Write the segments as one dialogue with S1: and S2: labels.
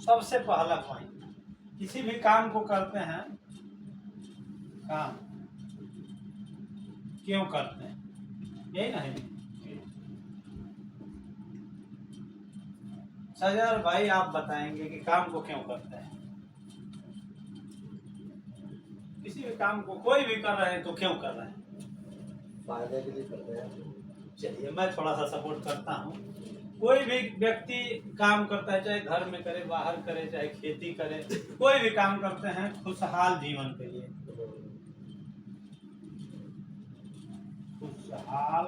S1: सबसे पहला पॉइंट, किसी भी काम को करते हैं, काम क्यों करते हैं, यही ना है। सजर भाई आप बताएंगे कि काम को क्यों करते हैं? किसी भी काम को कोई भी कर रहे हैं तो क्यों कर रहे हैं?
S2: फायदे के लिए करते हैं।
S1: चलिए मैं थोड़ा सा सपोर्ट करता हूँ। कोई भी व्यक्ति काम करता है, चाहे घर में करे, बाहर करे, चाहे खेती करे, कोई भी काम करते हैं खुशहाल जीवन के लिए। खुशहाल,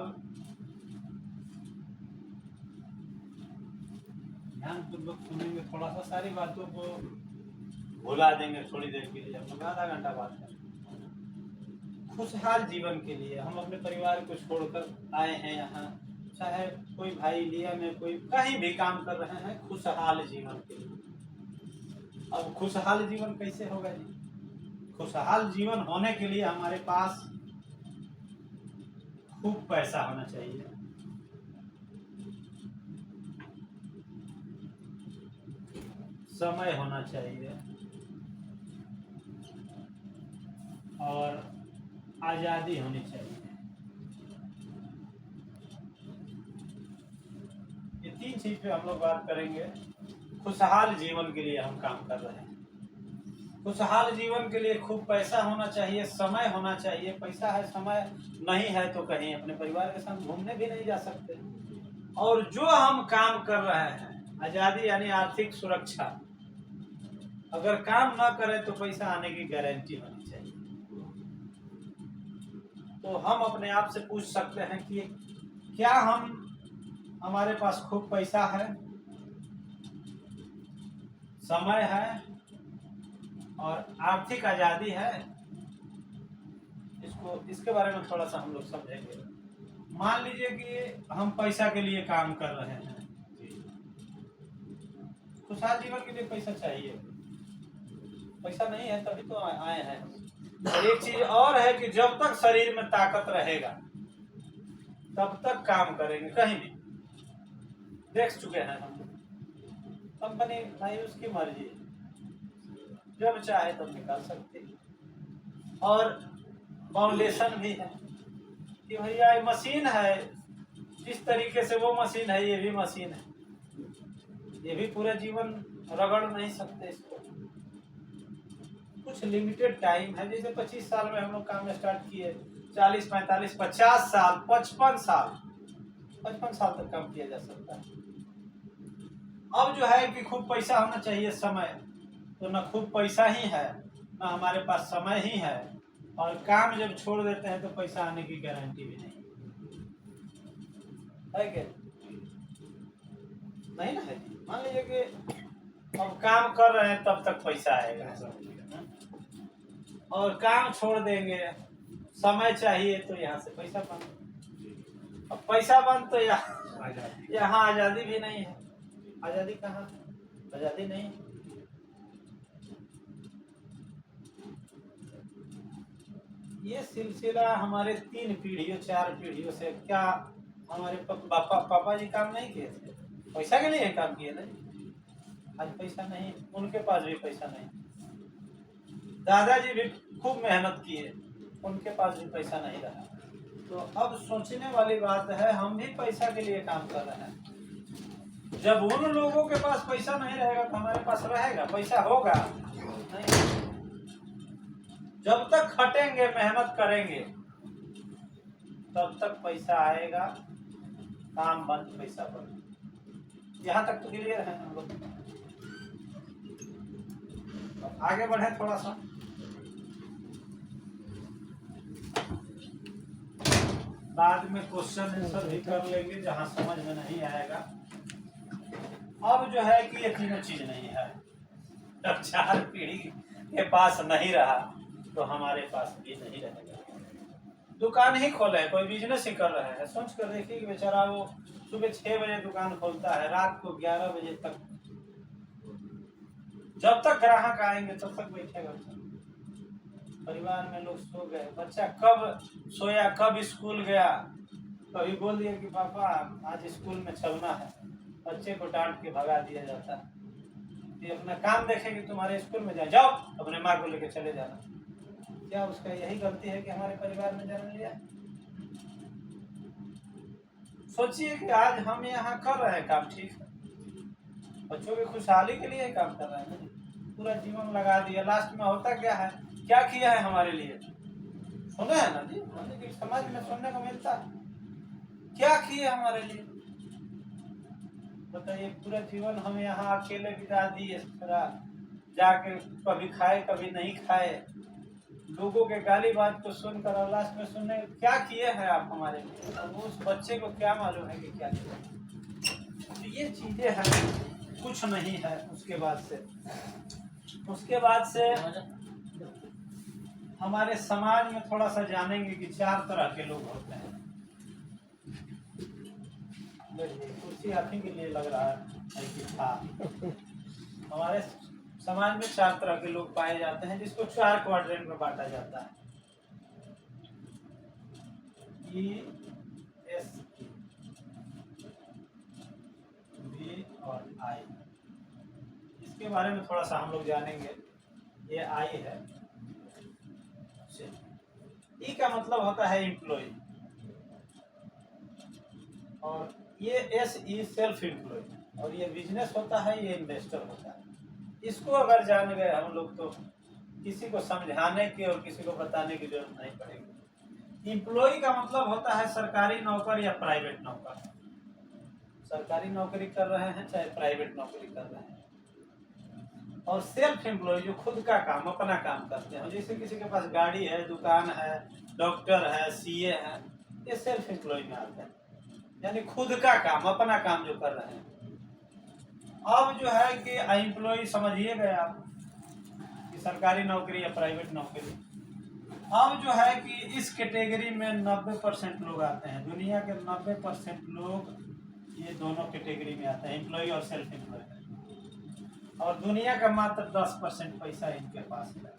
S1: ध्यानपूर्वक सुनेंगे, थोड़ा सा सारी बातों को भुला देंगे थोड़ी देर के लिए, हम लोग आधा घंटा बात करें। खुशहाल जीवन के लिए हम अपने परिवार को छोड़कर आए हैं यहाँ, चाहे कोई भाई लिया में कोई कहीं भी काम कर रहे हैं, खुशहाल जीवन के लिए। अब खुशहाल जीवन कैसे होगा जी? खुशहाल जीवन होने के लिए हमारे पास खूब पैसा होना चाहिए, समय होना चाहिए और आज़ादी होनी चाहिए। ये तीन चीज पे हम लोग बात करेंगे। खुशहाल जीवन के लिए हम काम कर रहे हैं। खुशहाल जीवन के लिए खूब पैसा होना चाहिए, समय होना चाहिए। पैसा है, समय नहीं है तो कहीं अपने परिवार के साथ घूमने भी नहीं जा सकते। और जो हम काम कर रहे हैं, आज़ादी यानी आर्थिक सुरक्षा। अगर काम ना करें तो पैसा आने की गारंटी होनी चाहिए। तो हम अपने आप से पूछ सकते हैं कि क्या हमारे पास खूब पैसा है, समय है और आर्थिक आज़ादी है? इसके बारे में थोड़ा सा हम लोग समझेंगे। मान लीजिए कि हम पैसा के लिए काम कर रहे हैं, खुशहाल जीवन के लिए पैसा चाहिए, पैसा नहीं है तभी तो आए हैं। और एक चीज और है कि जब तक शरीर में ताकत रहेगा तब तक काम करेंगे। कहीं भी देख चुके हैं हम, कंपनी नहीं, उसकी मर्जी, जब चाहे तब निकाल सकते। और बाउंडेशन भी है कि भैया ये मशीन है, जिस तरीके से वो मशीन है ये भी मशीन है, ये भी पूरा जीवन रगड़ नहीं सकते इसको। कुछ लिमिटेड टाइम है, जैसे 25 साल में हम लोग काम स्टार्ट किए, 40, 45, 50 साल, 55 साल तक काम किया जा सकता है। अब जो है कि खूब पैसा होना चाहिए, समय तो ना खूब पैसा ही है ना हमारे पास समय ही है, और काम जब छोड़ देते हैं तो पैसा आने की गारंटी भी नहीं है क्या? नहीं ना है। मान लीजिए कि अब काम कर रहे हैं तब तक पैसा आएगा, और काम छोड़ देंगे, समय चाहिए तो यहाँ से पैसा बंद। अब पैसा बंद तो यहाँ आज़ादी भी नहीं है। आज़ादी कहाँ है? आज़ादी नहीं। ये सिलसिला हमारे 3 पीढ़ियों 4 पीढ़ियों से, क्या हमारे पापा जी काम नहीं किए थे? पैसा के लिए काम किए नहीं। आज पैसा नहीं, उनके पास भी पैसा नहीं। दादाजी भी खूब मेहनत किए, उनके पास भी पैसा नहीं रहा। तो अब सोचने वाली बात है, हम भी पैसा के लिए काम कर रहे हैं। जब उन लोगों के पास पैसा नहीं रहेगा तो हमारे पास रहेगा? पैसा होगा नहीं। जब तक खटेंगे, मेहनत करेंगे, तब तक पैसा आएगा। काम बंद, पैसा बंद। यहाँ तक तो क्लियर है हम लोग। आगे बढ़े थोड़ा सा। बाद में क्वेश्चन आंसर भी कर लेंगे जहां समझ में नहीं आएगा। अब जो है कि ये तीनों चीज नहीं है। जब 4 पीढ़ी के पास नहीं रहा तो हमारे पास भी नहीं रहेगा। दुकान ही खोले, कोई बिजनेस ही कर रहे हैं, सोच कर देखिए कि बेचारा वो सुबह 6 बजे दुकान खोलता है, रात को 11 बजे तक, जब तक ग्राहक आएंगे तब तक बैठेगा। परिवार में लोग सो गए, बच्चा कब सोया, कब स्कूल गया, कभी बोल दिया कि पापा आज स्कूल में चलना है, बच्चे को डांट के भगा दिया जाता है। ये अपना काम देखेगी, तुम्हारे स्कूल में जाओ अपने माँ को लेकर चले जाना। क्या उसका यही गलती है कि हमारे परिवार में जन्म लिया? सोचिए कि आज हम यहाँ कर रहे हैं काम, ठीक है, बच्चों की खुशहाली के लिए काम कर रहे हैं, पूरा जीवन लगा दिया, लास्ट में होता क्या है, क्या किया है हमारे लिए? सुने हैं ना जी, समाज में सुनने को मिलता है, क्या किए हमारे लिए? बताइए, पूरा जीवन हम यहाँ अकेले बिता दिए, जाके कभी खाए कभी नहीं खाए, लोगों के गाली बात को सुनकर और लास्ट में सुनने क्या किए हैं आप हमारे लिए? अब उस बच्चे को क्या मालूम है कि क्या किया? तो ये चीजें हैं, कुछ नहीं है। उसके बाद से हमारे समाज में थोड़ा सा जानेंगे कि 4 तरह के लोग होते हैं। कुर्सी आप ही के लिए लग रहा है कि था। हमारे समाज में 4 तरह के लोग पाए जाते हैं, जिसको 4 क्वाड्रेंट में बांटा जाता है। ई, एस, बी और आई। इसके बारे में थोड़ा सा हम लोग जानेंगे। ये आई है। ई का मतलब होता है एम्प्लॉय, और ये एस ई सेल्फ एम्प्लॉय, और ये बिजनेस होता है, ये इन्वेस्टर होता है। इसको अगर जान गए हम लोग तो किसी को समझाने की और किसी को बताने की जरूरत नहीं पड़ेगी। एम्प्लॉय का मतलब होता है सरकारी नौकर या प्राइवेट नौकर। सरकारी नौकरी कर रहे हैं चाहे प्राइवेट नौकरी कर रहे हैं। और सेल्फ एम्प्लॉय जो खुद का काम, अपना काम करते हैं, जैसे किसी के पास गाड़ी है, दुकान है, डॉक्टर है, सीए है, ये सेल्फ एम्प्लॉय में आते हैं, यानी खुद का काम, अपना काम जो कर रहे हैं। अब जो है कि एम्प्लॉय समझिए गए आप कि सरकारी नौकरी या प्राइवेट नौकरी। अब जो है कि इस कैटेगरी में 90% लोग आते हैं, दुनिया के 90% लोग ये दोनों कैटेगरी में आते हैं, एम्प्लॉय और सेल्फ एम्प्लॉय। और दुनिया का मात्र 10% पैसा इनके पास है।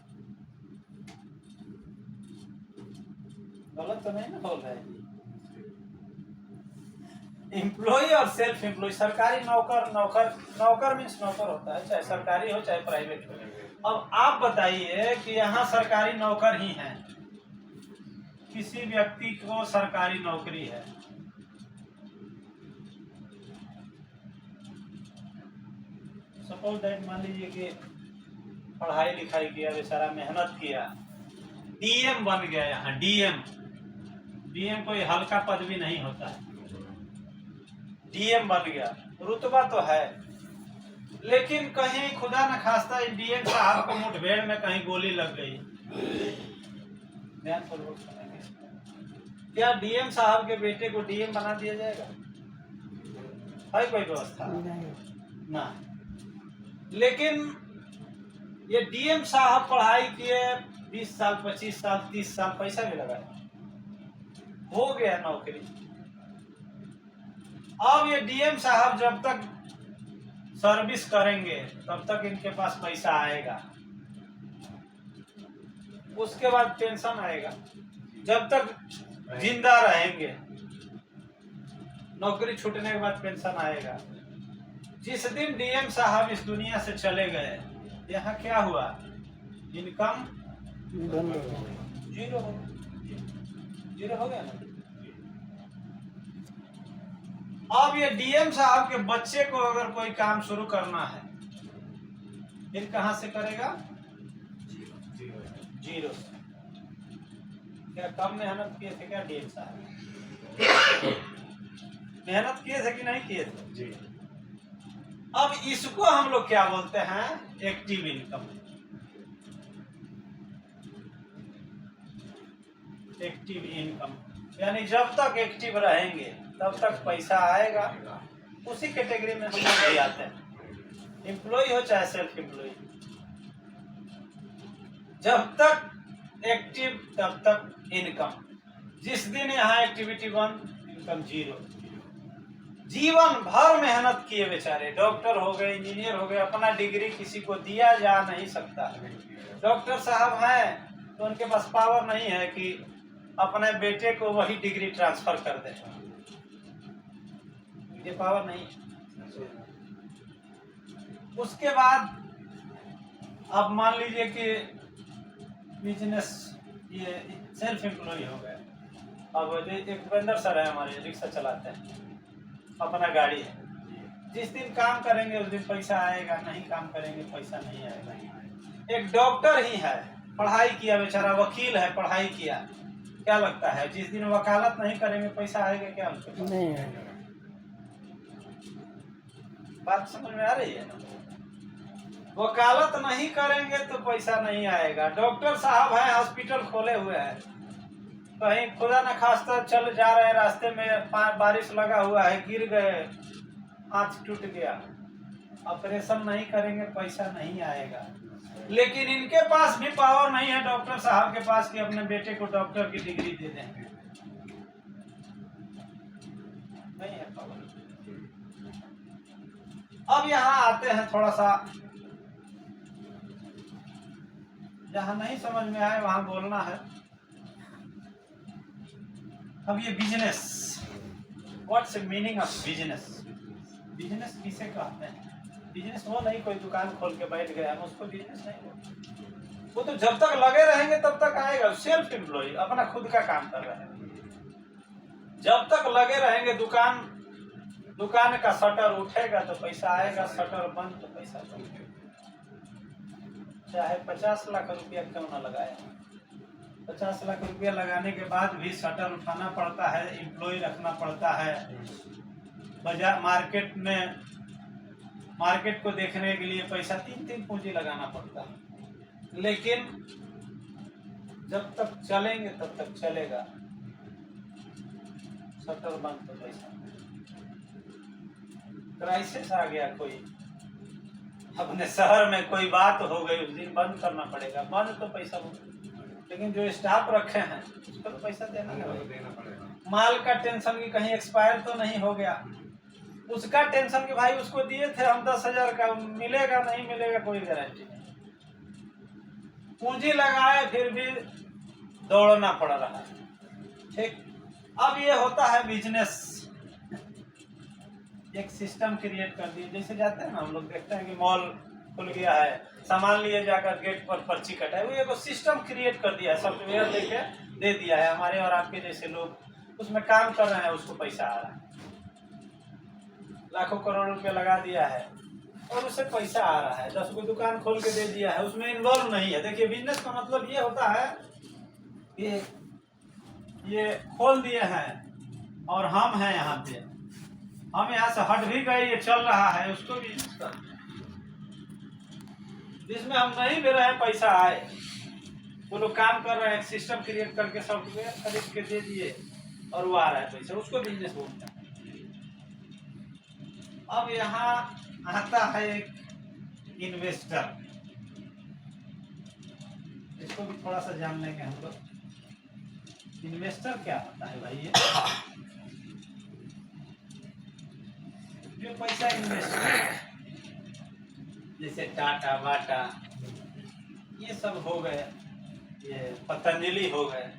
S1: गलत तो नहीं ना बोल रहे हैं? एम्प्लॉय और सेल्फ एम्प्लॉय, सरकारी नौकर मीन्स नौकर होता है, चाहे सरकारी हो चाहे प्राइवेट हो। अब आप बताइए कि यहाँ सरकारी नौकर ही हैं, किसी व्यक्ति को सरकारी नौकरी है, सपोज दैट, मान लीजिए कि पढ़ाई लिखाई किया, बेचारा मेहनत किया, डीएम बन गया। यहाँ डीएम कोई हल्का पद भी नहीं होता है, डीएम बन गया, रुतबा तो है, लेकिन कहीं खुदा न खास्ता डीएम साहब को मुठभेड़ में कहीं गोली लग गई, क्या डीएम साहब के बेटे को डीएम बना दिया जाएगा? है कोई व्यवस्था? ना। लेकिन ये डीएम साहब पढ़ाई किए 20 साल, 25 साल, 30 साल, पैसा भी लगाया, हो गया नौकरी। अब ये डीएम साहब जब तक सर्विस करेंगे तब तक इनके पास पैसा आएगा, उसके बाद पेंशन आएगा, जब तक जिंदा रहेंगे। नौकरी छूटने के बाद पेंशन आएगा। जिस दिन डीएम साहब इस दुनिया से चले गए, यहाँ क्या हुआ? इनकम जीरो हो गया ना। अब ये डीएम साहब के बच्चे को अगर कोई काम शुरू करना है, फिर कहां से करेगा? जीरो से। क्या कम मेहनत किए थे क्या डीएम साहब? मेहनत किए थे कि नहीं किए थे? जी। अब इसको हम लोग क्या बोलते हैं? Active income. एक्टिव इनकम यानी जब तक एक्टिव रहेंगे तब तक पैसा आएगा। उसी कैटेगरी में हम लोग आते हैं, एम्प्लॉय हो चाहे सेल्फ एम्प्लॉय। जब तक एक्टिव तब तक इनकम। जिस दिन यहाँ एक्टिविटी बंद, इनकम जीरो। जीवन भर मेहनत किए बेचारे, डॉक्टर हो गए, इंजीनियर हो गए, अपना डिग्री किसी को दिया जा नहीं सकता। डॉक्टर साहब हैं तो उनके पास पावर नहीं है कि अपने बेटे को वही डिग्री ट्रांसफर कर दे, ये पावर नहीं। उसके बाद अब मान लीजिए कि बिजनेस ये सेल्फ एम्प्लॉय हो गए। अब एक वेंडर सर है हमारे, रिक्शा चलाते हैं, अपना गाड़ी है। जिस दिन काम करेंगे उस दिन पैसा आएगा, नहीं काम करेंगे पैसा नहीं आएगा। एक डॉक्टर ही है, पढ़ाई किया बेचारा, वकील है, पढ़ाई किया, क्या लगता है जिस दिन वकालत नहीं करेंगे पैसा आएगा क्या उनके पास?
S3: नहीं है।
S1: बात समझ में आ रही है ना? वकालत नहीं करेंगे तो पैसा नहीं आएगा। डॉक्टर साहब है, हॉस्पिटल खोले हुए हैं, कहीं खुदा न खास्ता चल जा रहे हैं, रास्ते में बारिश लगा हुआ है, गिर गए, हाथ टूट गया, ऑपरेशन नहीं करेंगे पैसा नहीं आएगा। लेकिन इनके पास भी पावर नहीं है डॉक्टर साहब के पास कि अपने बेटे को डॉक्टर की डिग्री दे दें, नहीं है पावर। अब यहाँ आते हैं, थोड़ा सा जहाँ नहीं समझ में आए वहां बोलना है। अब ये business, what's the meaning of business? Business किसे कहते हैं? बिजनेस वो नहीं कोई दुकान खोल के बैठ गया, हम उसको बिजनेस नहीं बोलते। वो तो जब तक लगे रहेंगे तब तक आएगा। सेल्फ एम्प्लॉय, अपना खुद का काम कर रहे हैं, जब तक लगे रहेंगे, दुकान का शटर उठेगा तो पैसा आएगा, शटर बंद तो पैसा बंद। चाहे 50 लाख रुपया क्यों ना लगाए, 50 लाख रुपया लगाने के बाद भी शटर उठाना पड़ता है, एम्प्लॉय रखना पड़ता है, बाजार मार्केट को देखने के लिए पैसा 3 पूंजी लगाना पड़ता है। लेकिन जब तक चलेंगे तब तक चलेगा, शटर बंद तो पैसा। क्राइसिस आ गया, कोई अपने शहर में कोई बात हो गई, उस दिन बंद करना पड़ेगा, बंद तो पैसा बंद। लेकिन जो स्टाफ रखे हैं उसको तो पैसा देना पड़ेगा। माल का टेंशन कि कहीं एक्सपायर तो नहीं हो गया, उसका टेंशन कि भाई उसको दिए थे हम 10,000 का, मिलेगा नहीं मिलेगा कोई गारंटी नहीं। पूंजी लगाए फिर भी दौड़ना पड़ रहा है। ठीक, अब ये होता है बिजनेस। एक सिस्टम क्रिएट कर दिए, जैसे जाते हैं ना हम लोग, देखते हैं कि मॉल खुल गया है, सामान लिए जाकर गेट पर पर्ची कटाए, वो एक सिस्टम क्रिएट कर दिया है, सॉफ्टवेयर लेके दे दिया है। हमारे और आपके जैसे लोग उसमें काम कर रहे हैं, उसको पैसा आ रहा है, लाखों करोड़ रुपया लगा दिया है और उससे पैसा आ रहा है। 10 को दुकान खोल के दे दिया है, उसमें इन्वॉल्व नहीं है। देखिए बिजनेस का मतलब ये होता है कि ये खोल दिए हैं और हम हैं यहाँ पे, हम यहाँ से हट भी गए, ये चल रहा है, उसको भी जिसमें हम नहीं दे रहे हैं पैसा आए। वो लोग काम कर रहे हैं, सिस्टम क्रिएट करके सॉफ्टवेयर खरीद के दे दिए और वो आ रहा है पैसा, उसको बिजनेस बोलते हैं। अब यहाँ आता है एक इन्वेस्टर, इसको भी थोड़ा सा जान लेंगे हम लोग। इन्वेस्टर क्या होता है भाई? ये जो पैसा इन्वेस्ट करता, जैसे टाटा बाटा ये सब हो गए, ये पतंजलि हो गए,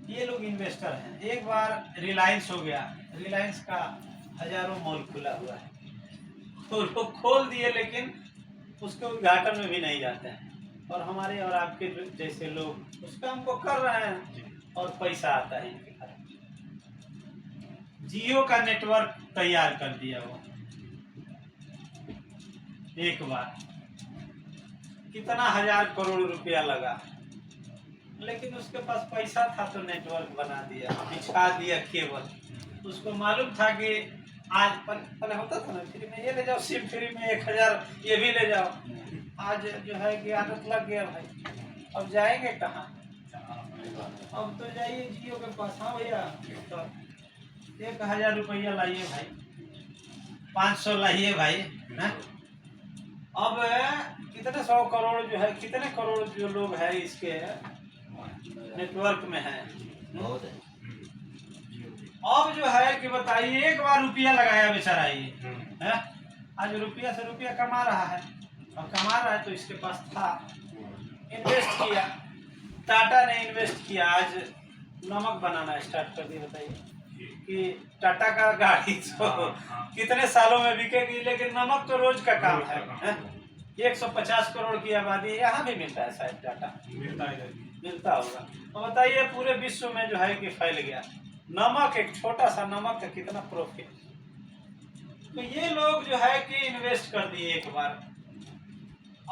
S1: ये लोग इन्वेस्टर हैं। एक बार रिलायंस हो गया, रिलायंस का हजारों मॉल खुला हुआ है, तो लोग खोल दिए लेकिन उसके उद्घाटन में भी नहीं जाते हैं। और हमारे और आपके जैसे लोग उस काम को कर रहे हैं और पैसा आता है इनके घर। जियो का नेटवर्क तैयार कर दिया वो, एक बार कितना 1000 करोड़ रुपया लगा, लेकिन उसके पास पैसा था तो नेटवर्क बना दिया, बिछा दिया केबल। उसको मालूम था कि आज पहले होता था ना फ्री में, ये ले जाओ सिम फ्री में 1000, ये भी ले जाओ। आज जो है कि आदत लग गया भाई, अब जाएंगे कहाँ? अब तो जाइए जियो के पास। हाँ भैया, तो 1000 रुपया लाइए भाई, 500 लाइए भाई ना। अब कितने 100 करोड़ जो है, कितने करोड़ जो लोग हैं इसके नेटवर्क में है। अब जो है कि बताइए, एक बार रुपया लगाया बेचारा ये है, आज रुपया से रुपया कमा रहा है, और कमा रहा है तो इसके पास था, इन्वेस्ट किया, टाटा ने इन्वेस्ट किया, आज नमक बनाना स्टार्ट कर दिया। बताइए कि टाटा का गाड़ी तो कितने सालों में बिकेगी, लेकिन नमक तो रोज का काम है। 150 करोड़ की आबादी है, यहाँ भी मिलता है शायद टाटा, मिलता होगा। तो बताइए पूरे विश्व में जो है कि फैल गया नमक, एक छोटा सा नमक का कितना प्रॉफिट। तो ये लोग जो है कि इन्वेस्ट कर दिए एक बार।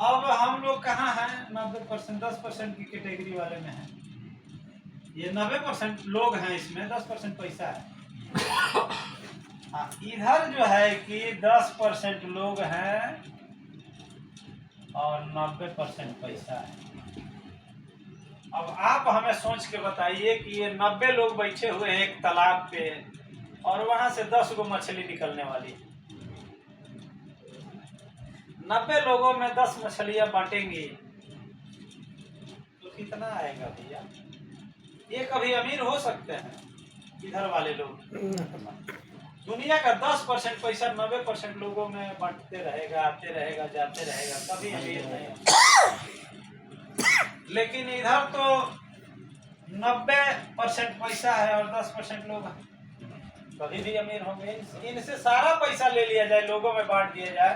S1: अब हम लोग कहाँ हैं, 90%, 10% की कैटेगरी वाले में हैं। ये 90% लोग हैं, इसमें 10% पैसा है। हाँ, इधर जो है कि 10% लोग हैं और 90% पैसा है। अब आप हमें सोच के बताइए कि ये 90 लोग बैठे हुए हैं एक तालाब पे और वहां से 10 गो मछली निकलने वाली है। 90 लोगों में 10 मछलियां बांटेंगी तो कितना आएगा भैया। ये कभी अमीर हो सकते हैं इधर वाले लोग। दुनिया का 10% पैसा 90% लोगों में बांटते रहेगा, आते रहेगा, जाते रहेगा, कभी अमीर नहीं हो। लेकिन इधर तो 90% पैसा है और 10% लोग हैं, कभी भी अमीर होंगे। इनसे सारा पैसा ले लिया जाए, लोगों में बांट दिया जाए,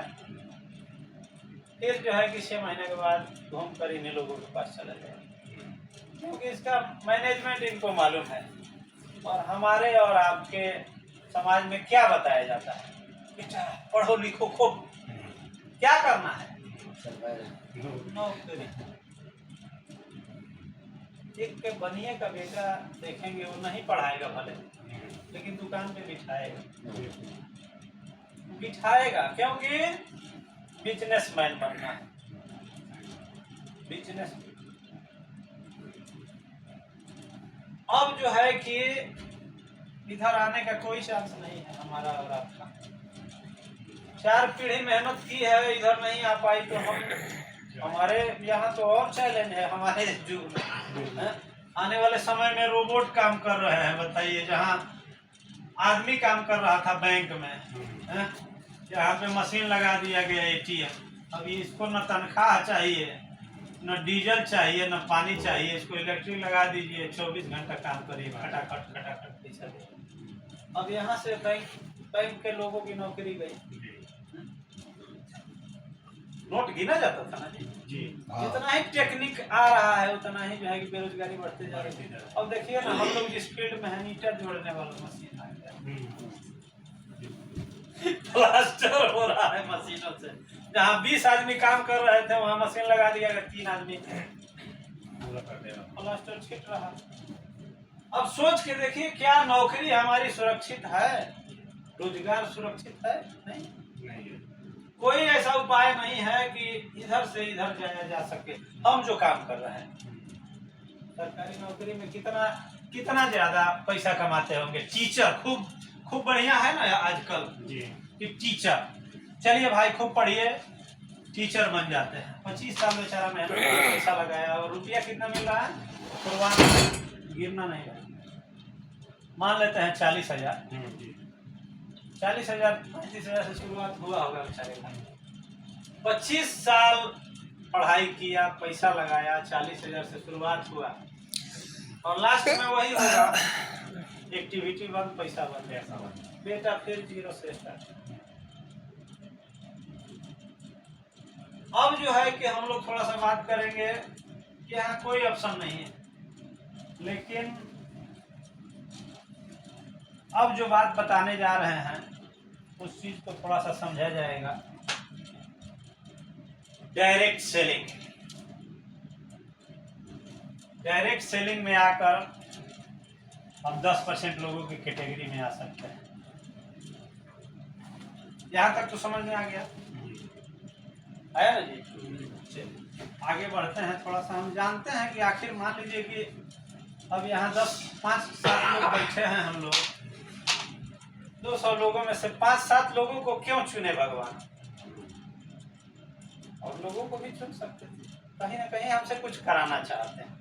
S1: फिर जो है कि 6 महीने के बाद घूम कर इन्हीं लोगों के पास चला जाए, क्योंकि इसका मैनेजमेंट इनको मालूम है। और हमारे और आपके समाज में क्या बताया जाता है, बेटा पढ़ो लिखो खूब, क्या करना है, नौकरी। एक के बनिए का बेटा देखेंगे, वो नहीं पढ़ाएगा भले, लेकिन दुकान पे बिठाएगा, क्योंकि बिजनेसमैन बनना है, बिजनेस। अब जो है कि इधर आने का कोई चांस नहीं है हमारा और आपका। 4 पीढ़ी मेहनत की है, इधर नहीं आ पाई तो हमारे यहाँ तो और चैलेंज है हमारे युग में। आने वाले समय में रोबोट काम कर रहे हैं, बताइए। जहाँ आदमी काम कर रहा था बैंक में, यहाँ पे मशीन लगा दिया गया ATM। अभी इसको न तनख्वाह चाहिए, न डीजल चाहिए, न पानी चाहिए, इसको इलेक्ट्रिक लगा दीजिए, 24 घंटा काम करिए, खटाखट पैसा दे। अब यहाँ से बैंक के लोगों की नौकरी गई। नोट गिना जाता था ना जी। जितना ही टेक्निक आ रहा है उतना ही जो है कि बेरोजगारी बढ़ते जा रही है। अब देखिए ना, हम लोग जिस फील्ड में है, ईंटा जोड़ने वाला मशीन आ गया, प्लास्टर हो रहा है मशीनों से। जहाँ 20 आदमी काम कर रहे थे वहाँ मशीन लगा दिया गया, 3 आदमी प्लास्टर छिट रहा। अब सोच के देखिए, क्या नौकरी हमारी सुरक्षित है, रोजगार सुरक्षित है? नहीं। कोई ऐसा उपाय नहीं है कि इधर से इधर जाया जा सके। हम जो काम कर रहे हैं सरकारी नौकरी में, कितना ज्यादा पैसा कमाते होंगे। टीचर खूब बढ़िया है ना आजकल कि टीचर, चलिए भाई खूब पढ़िए, टीचर बन जाते हैं। 25 साल बेचारा मेहनत पैसा लगाया और रुपया कितना मिल रहा है, शुरुआत में गिरना नहीं है। मान लेते हैं 40,000, 40,000 35,000 से शुरुआत हुआ होगा बेचारे का। 25 साल पढ़ाई किया, पैसा लगाया, 40,000 से शुरुआत हुआ और लास्ट में वही होगा, एक्टिविटी बंद, पैसा बंद, बेटा फिर 0 से स्टार्ट। अब जो है कि हम लोग थोड़ा सा बात करेंगे कि यहाँ कोई ऑप्शन नहीं है, लेकिन अब जो बात बताने जा रहे हैं उस चीज को थोड़ा सा समझा जाएगा। डायरेक्ट सेलिंग, डायरेक्ट सेलिंग में आकर हम 10% लोगों की कैटेगरी में आ सकते हैं। यहाँ तक तो समझ में आ गया, आया ना जी? आगे बढ़ते हैं थोड़ा सा। हम जानते हैं कि आखिर मान लीजिए कि अब यहाँ 5-7 लोग बैठे हैं, हम लोग 200 लोगों में से 5-7 लोगों को क्यों चुने भगवान? और लोगों को भी चुन सकते थे, कहीं ना कहीं हमसे कुछ कराना चाहते हैं,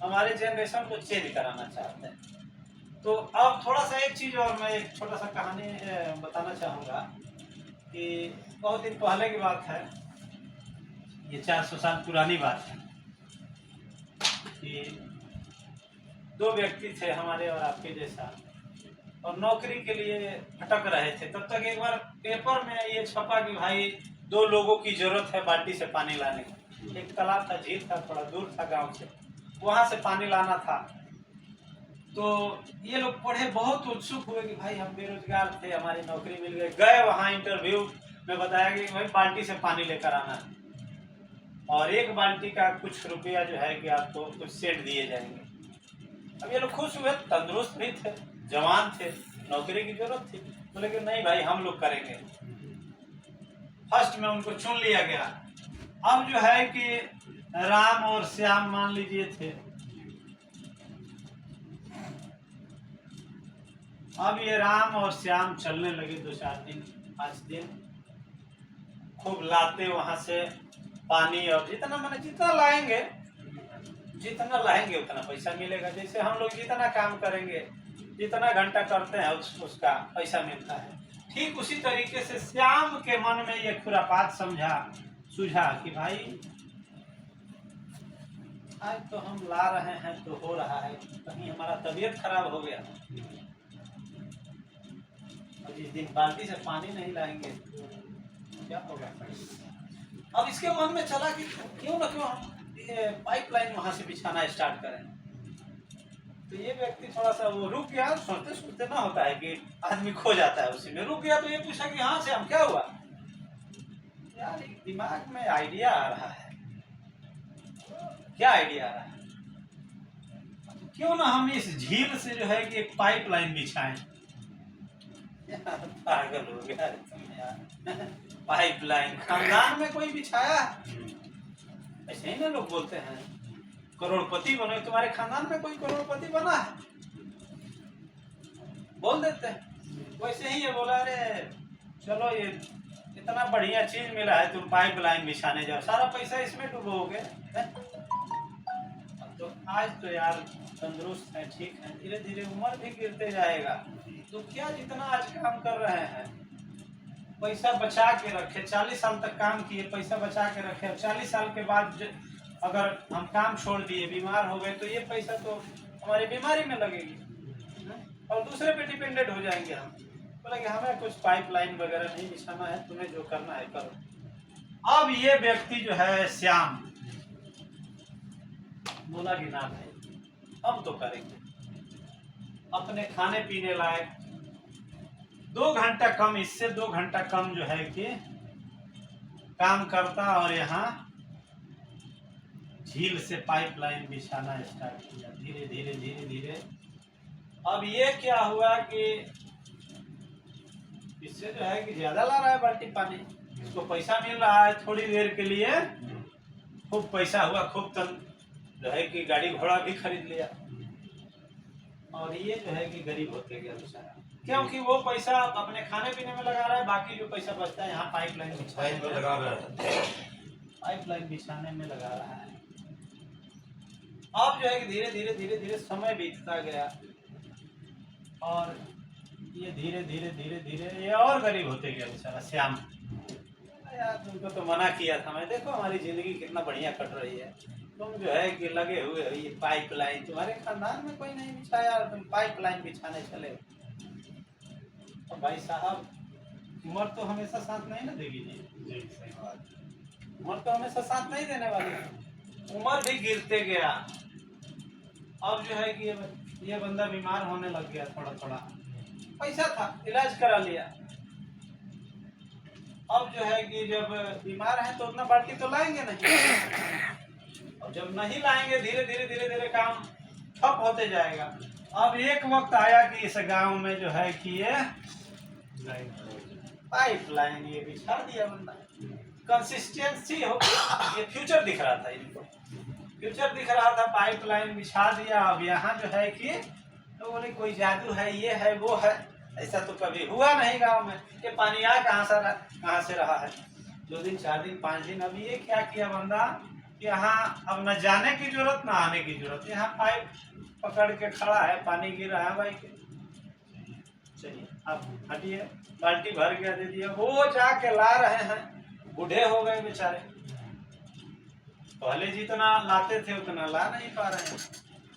S1: हमारे जनरेशन को चेंज कराना चाहते हैं। तो अब थोड़ा सा एक चीज़ और, मैं एक छोटा सा कहानी बताना चाहूँगा कि बहुत दिन पहले की बात है, ये 400 साल पुरानी बात है कि 2 व्यक्ति थे हमारे और आपके जैसा, और नौकरी के लिए भटक रहे थे। तब तक एक बार पेपर में ये छपा कि भाई 2 लोगों की जरूरत है बाल्टी से पानी लाने की। एक तालाब था, झील था, थोड़ा दूर था गांव से, वहां से पानी लाना था। तो ये लोग पढ़े, बहुत उत्सुक हुए कि भाई हम बेरोजगार थे, हमारी नौकरी मिल गई। गए वहां, इंटरव्यू में बताया गया कि भाई बाल्टी से पानी लेकर आना है और 1 बाल्टी का कुछ रुपया जो है कि आपको कुछ सेट दिए जाएंगे। अब ये लोग खुश हुए, तंदुरुस्त भी थे, जवान थे, नौकरी की जरूरत थी। बोले कि नहीं भाई हम लोग करेंगे। फर्स्ट में उनको चुन लिया गया। अब जो है कि राम और श्याम मान लीजिए थे। अब ये राम और श्याम चलने लगे 2-4 दिन, 5 दिन, खूब लाते वहां से पानी। और जितना लाएंगे उतना पैसा मिलेगा। जैसे हम लोग जितना काम करेंगे, जितना घंटा करते हैं उसका पैसा मिलता है। ठीक उसी तरीके से श्याम के मन में ये खुरापात सूझा कि भाई आज तो हम ला रहे हैं तो हो रहा है, कहीं हमारा तबीयत खराब हो गया और जिस दिन बाल्टी से पानी नहीं लाएंगे तो क्या होगा। अब इसके मन में चला कि क्यों ना क्यों हम पाइपलाइन वहां से बिछाना स्टार्ट करें। तो ये व्यक्ति थोड़ा सा वो रुक गया। सोचते सोचते ना होता है कि आदमी खो जाता है उसी में। रुक गया तो ये पूछा कि हाँ से हम क्या हुआ यार, एक दिमाग में आइडिया आ रहा है। क्या आइडिया आ रहा है? क्यों ना हम इस झील से जो है कि एक पाइपलाइन बिछाएं। पागल हो गया यार। पाइपलाइन खानदान में कोई बिछाया? ऐसे ही ना लोग बोलते हैं करोड़पति बनो। तुम्हारे खानदान में कोई करोड़पति बना है? बोल देते हैं। वैसे ही ये बोला, अरे चलो ये इतना बढ़िया चीज मिला है, तुम पाइपलाइन बिछाने जाओ, सारा पैसा इसमें डुबोगे। तो आज तो यार तंदुरुस्त है, ठीक है, धीरे धीरे उम्र भी गिरते जाएगा तो क्या जितना आज काम कर रहे हैं पैसा बचा के रखे। 40 साल तक काम किए, पैसा बचा के रखे। अब 40 साल के बाद अगर हम काम छोड़ दिए, बीमार हो गए, तो ये पैसा तो हमारी बीमारी में लगेगी और दूसरे पे डिपेंडेंट हो जाएंगे हम। बोला कि हमें कुछ पाइपलाइन वगैरह नहीं बिछाना है, तुम्हें जो करना है करो। अब ये व्यक्ति जो है श्याम बोला कि ना भाई अब तो करेंगे। अपने खाने पीने लायक 2 घंटा कम, इससे 2 घंटा कम जो है कि काम करता और यहाँ झील से पाइपलाइन बिछाना स्टार्ट किया। धीरे धीरे धीरे धीरे अब ये क्या हुआ कि इससे जो है कि ज्यादा ला रहा है बाल्टी पानी, इसको पैसा मिल रहा है थोड़ी देर के लिए, खूब पैसा हुआ, खूब जो है कि गाड़ी घोड़ा भी खरीद लिया। और ये जो है कि गरीब होते गया बेचारा, क्योंकि वो पैसा अपने खाने पीने में लगा रहा है, बाकी जो पैसा बचता है यहाँ पाइपलाइन बिछाने में लगा रहा है, पाइपलाइन बिछाने में लगा रहा है। अब जो है कि धीरे धीरे धीरे धीरे समय बीतता गया और ये धीरे धीरे धीरे धीरे ये और गरीब होते गया बेचारा श्याम। यार तुमको तो मना किया था मैं, देखो हमारी जिंदगी कितना बढ़िया कट रही है, तुम जो है कि लगे हुए हो ये पाइपलाइन, तुम्हारे खानदान में कोई नहीं बिछाया और तुम पाइपलाइन बिछाने चले। तो भाई साहब उम्र तो हमेशा साथ नहीं ना देगी जी, सही बात, उम्र तो हमेशा साथ नहीं देने वाली है। उम्र भी गिरते गया। अब जो है कि ये बंदा बीमार होने लग गया, थोड़ा थोड़ा पैसा था, इलाज करा लिया। अब जो है कि जब बीमार है तो उतना बाल्टी तो लाएंगे नहीं, और जब नहीं लाएंगे धीरे धीरे धीरे धीरे काम ठप होते जाएगा। अब एक वक्त आया कि इस गांव में जो है कि ये पाइपलाइन ये बिछा दिया बंदा, कंसिस्टेंसी हो, ये फ्यूचर दिख रहा था, इनको फ्यूचर दिख रहा था, पाइपलाइन बिछा दिया। अब यहाँ जो है कि तो बोले कोई जादू है, ये है वो है, ऐसा तो कभी हुआ नहीं गांव में, ये पानी आ कहाँ से रहा है। 2 दिन 4 दिन 5 दिन, अब ये क्या किया बंदा, यहाँ अब न जाने की जरूरत न आने की जरूरत, यहाँ पाइप पकड़ के खड़ा है, पानी गिर रहा है भाई के, चलिए अब हटिए, बाल्टी भर गया, दे दिया। वो जाके ला रहे हैं, बूढ़े हो गए बेचारे, पहले जितना लाते थे उतना ला नहीं पा रहे हैं।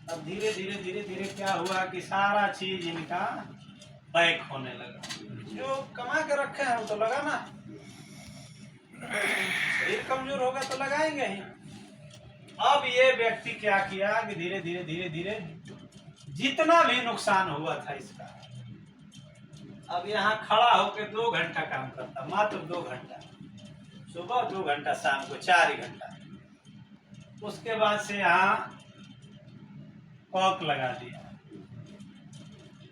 S1: अब धीरे धीरे धीरे धीरे क्या हुआ कि सारा चीज इनका बैक होने लगा। जो कमा के रखे हैं वो तो लगाना, शरीर कमजोर होगा तो लगाएंगे ही। अब ये व्यक्ति क्या किया कि धीरे धीरे धीरे धीरे जितना भी नुकसान हुआ था इसका, अब यहाँ खड़ा होकर 2 घंटा काम करता, मात्र 2 घंटा, सुबह 2 घंटा, शाम को 4 ही घंटा। उसके बाद से यहाँ कॉक लगा दिया,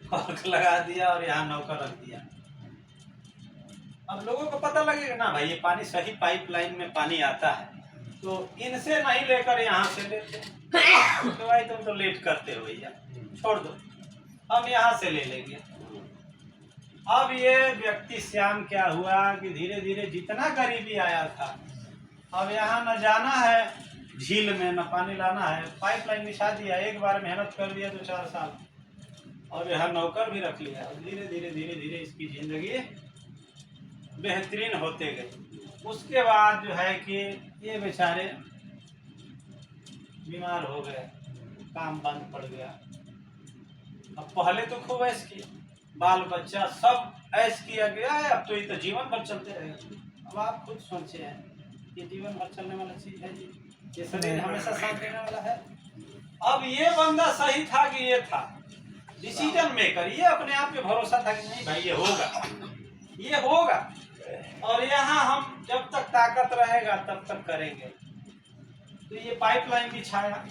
S1: कॉक लगा दिया और यहाँ नौकर रख दिया। अब लोगों को पता लगेगा ना भाई ये पानी सही पाइपलाइन में पानी आता है, तो इनसे नहीं लेकर यहाँ से लेते। तो भाई तुम तो लेट करते हो भैया, छोड़ दो, हम यहाँ से ले लेंगे। अब ये व्यक्ति श्याम क्या हुआ कि धीरे धीरे जितना गरीबी आया था, अब यहाँ न जाना है झील में, न पानी लाना है, पाइपलाइन बिछा दिया, एक बार मेहनत कर दिया 2-4 साल, और यहाँ नौकर भी रख लिया। धीरे धीरे धीरे धीरे इसकी जिंदगी बेहतरीन होते गई। उसके बाद जो है कि ये बेचारे बीमार हो गए, काम बंद पड़ गया। अब पहले तो खूब ऐश किया, बाल बच्चा सब ऐश किया गया है, अब तो ये तो जीवन भर चलते रहेगा। अब आप खुद सोचे हैं, ये जीवन भर चलने वाला चीज है जी, ये शरीर हमेशा साथ देने वाला है। अब ये बंदा सही था कि ये था डिसीजन मेकर, ये अपने आप पे भरोसा था कि नहीं भाई ये होगा, ये होगा, और यहाँ हम जब तक ताकत रहेगा तब तक करेंगे। तो ये पाइपलाइन बिछाया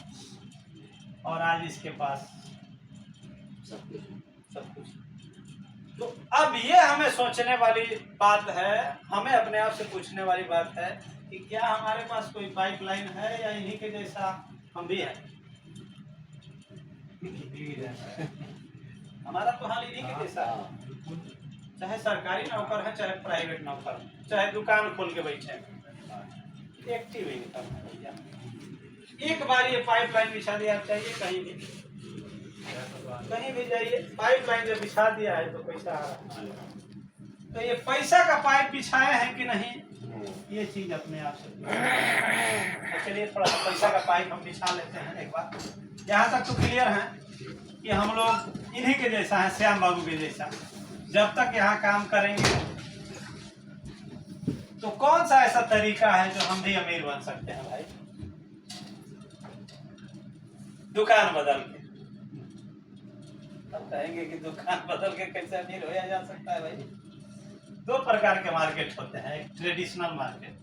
S1: और आज इसके पास सब कुछ। तो अब ये हमें सोचने वाली बात है, हमें अपने आप से पूछने वाली बात है कि क्या हमारे पास कोई पाइपलाइन है या इन्हीं के जैसा हम भी हैं? हमारा तो हाल इन्हीं के जैसा है, चाहे सरकारी नौकर है, चाहे प्राइवेट नौकर, चाहे दुकान खोल के बैठे, एक्टिव इनकम है भैया। एक बार ये पाइपलाइन बिछा दिया, चाहिए कहीं भी जाइए, पाइपलाइन जब बिछा दिया है तो पैसा आ रहा है। तो ये पैसा का पाइप बिछाया है कि नहीं, ये चीज अपने आप से। तो चलिए थोड़ा सा पैसा का पाइप हम बिछा लेते हैं एक बार। यहाँ तक तो क्लियर है कि हम लोग इन्हीं के जैसा है, श्याम बाबू के जैसा। जब तक यहाँ काम करेंगे तो कौन सा ऐसा तरीका है जो हम भी अमीर बन सकते हैं भाई? दुकान बदल के। तब कहेंगे कि दुकान बदल के कैसे अमीर होया जा सकता है भाई? 2 प्रकार के मार्केट होते हैं, एक ट्रेडिशनल मार्केट,